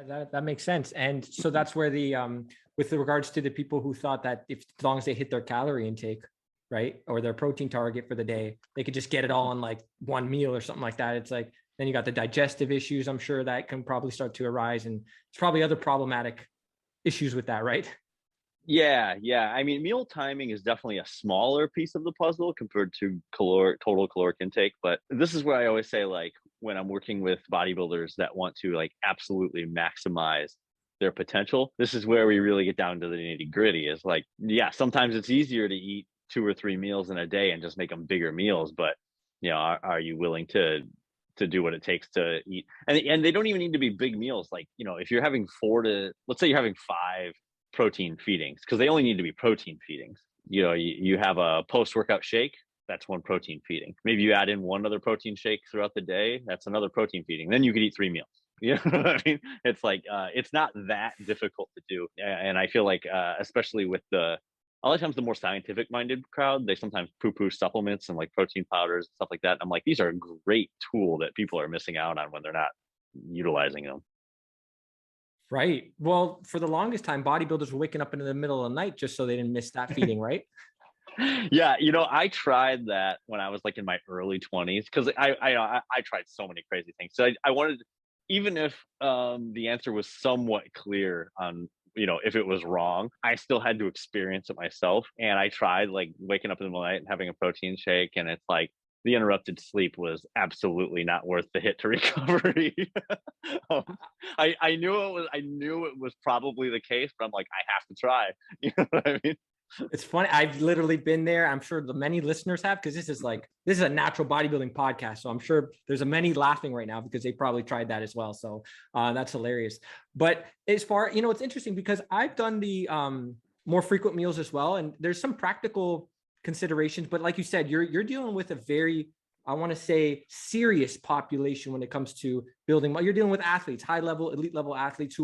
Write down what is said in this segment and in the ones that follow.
That makes sense. And so that's where with regards to the people who thought that as long as they hit their calorie intake, right, or their protein target for the day, they could just get it all in like one meal or something like that. It's like, then you got the digestive issues. I'm sure that can probably start to arise, and it's probably other problematic issues with that, right? Yeah. I mean, meal timing is definitely a smaller piece of the puzzle compared to total caloric intake. But this is where I always say, like, when I'm working with bodybuilders that want to like absolutely maximize their potential, this is where we really get down to the nitty gritty. Is like, yeah, sometimes it's easier to eat 2 or 3 meals in a day and just make them bigger meals. But, are you willing to do what it takes to eat? And they don't even need to be big meals. Like, if you're having let's say you're having 5 protein feedings, because they only need to be protein feedings. You have a post-workout shake, that's 1 protein feeding. Maybe you add in 1 other protein shake throughout the day, that's another protein feeding. Then you could eat 3 meals. You know what I mean? It's like, it's not that difficult to do. And I feel like, especially with a lot of times the more scientific minded crowd, they sometimes poo-poo supplements and like protein powders and stuff like that. And I'm like, these are a great tool that people are missing out on when they're not utilizing them. Right. Well, for the longest time, bodybuilders were waking up in the middle of the night just so they didn't miss that feeding, right? Yeah, I tried that when I was like in my early 20s, because I tried so many crazy things. So I wanted, even if the answer was somewhat clear on, if it was wrong, I still had to experience it myself. And I tried like waking up in the middle of the night and having a protein shake, and it's like the interrupted sleep was absolutely not worth the hit to recovery. I knew it was probably the case, but I'm like, I have to try. You know what I mean? It's funny. I've literally been there. I'm sure the many listeners have, because this is a natural bodybuilding podcast. So I'm sure there's many laughing right now because they probably tried that as well. So that's hilarious. But as far, it's interesting because I've done the more frequent meals as well. And there's some practical considerations, but like you said, you're dealing with a very, I want to say, serious population when it comes to building. You're dealing with athletes, high level, elite level athletes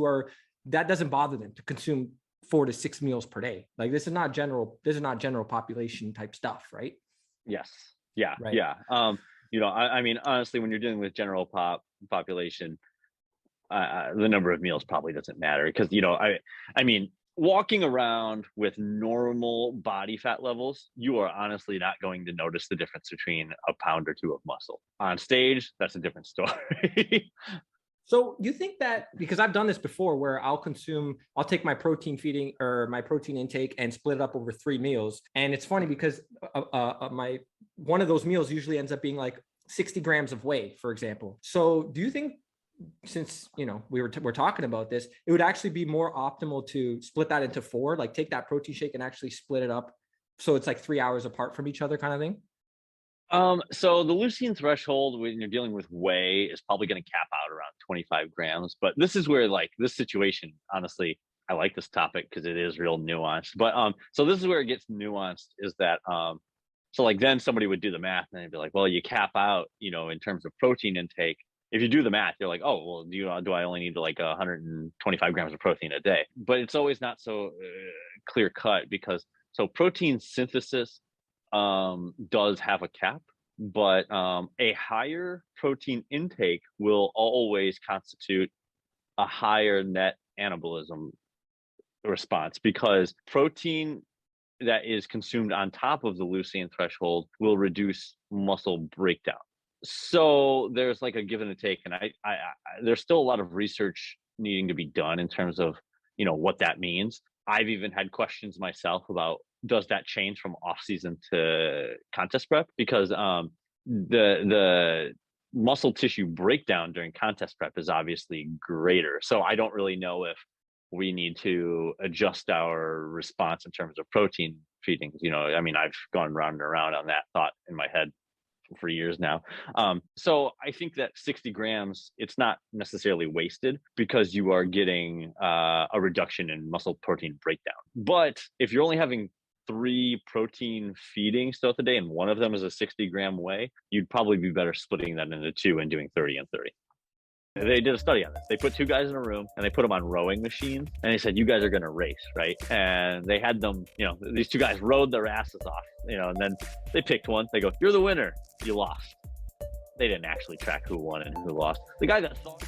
that doesn't bother them to consume 4 to 6 meals per day. Like this is not general population type stuff, right? Yes. Yeah. Right. Yeah. I mean, honestly, when you're dealing with general population, the number of meals probably doesn't matter, because, I mean, walking around with normal body fat levels, you are honestly not going to notice the difference between a pound or 2 of muscle. On stage, that's a different story. So you think that, because I've done this before, where I'll take my protein feeding or my protein intake and split it up over 3 meals. And it's funny because one of those meals usually ends up being like 60 grams of whey, for example. So do you think, since, we're talking about this, it would actually be more optimal to split that into 4, like take that protein shake and actually split it up so it's like 3 hours apart from each other kind of thing? So the leucine threshold when you're dealing with whey is probably going to cap out around 25 grams. But this is where, like, this situation, honestly, I like this topic because it is real nuanced. But so this is where it gets nuanced, is that so like then somebody would do the math and they'd be like, well, you cap out, in terms of protein intake. If you do the math, you're like, oh, well, do I only need like 125 grams of protein a day? But it's always not so clear cut, because so protein synthesis does have a cap, but a higher protein intake will always constitute a higher net anabolism response, because protein that is consumed on top of the leucine threshold will reduce muscle breakdown. So there's like a give and a take, and I there's still a lot of research needing to be done in terms of what that means. I've even had questions myself about, does that change from off season to contest prep? Because the muscle tissue breakdown during contest prep is obviously greater. So I don't really know if we need to adjust our response in terms of protein feedings. I mean, I've gone round and around on that thought in my head for years now. So I think that 60 grams, it's not necessarily wasted, because you are getting a reduction in muscle protein breakdown. But if you're only having 3 protein feedings throughout the day and one of them is a 60-gram whey, you'd probably be better splitting that into 2 and doing 30 and 30. They did a study on this. They put 2 guys in a room and they put them on rowing machines, and they said, you guys are going to race, right? And they had them, these 2 guys rowed their asses off, and then they picked one. They go, you're the winner. You lost. They didn't actually track who won and who lost. The guy that thought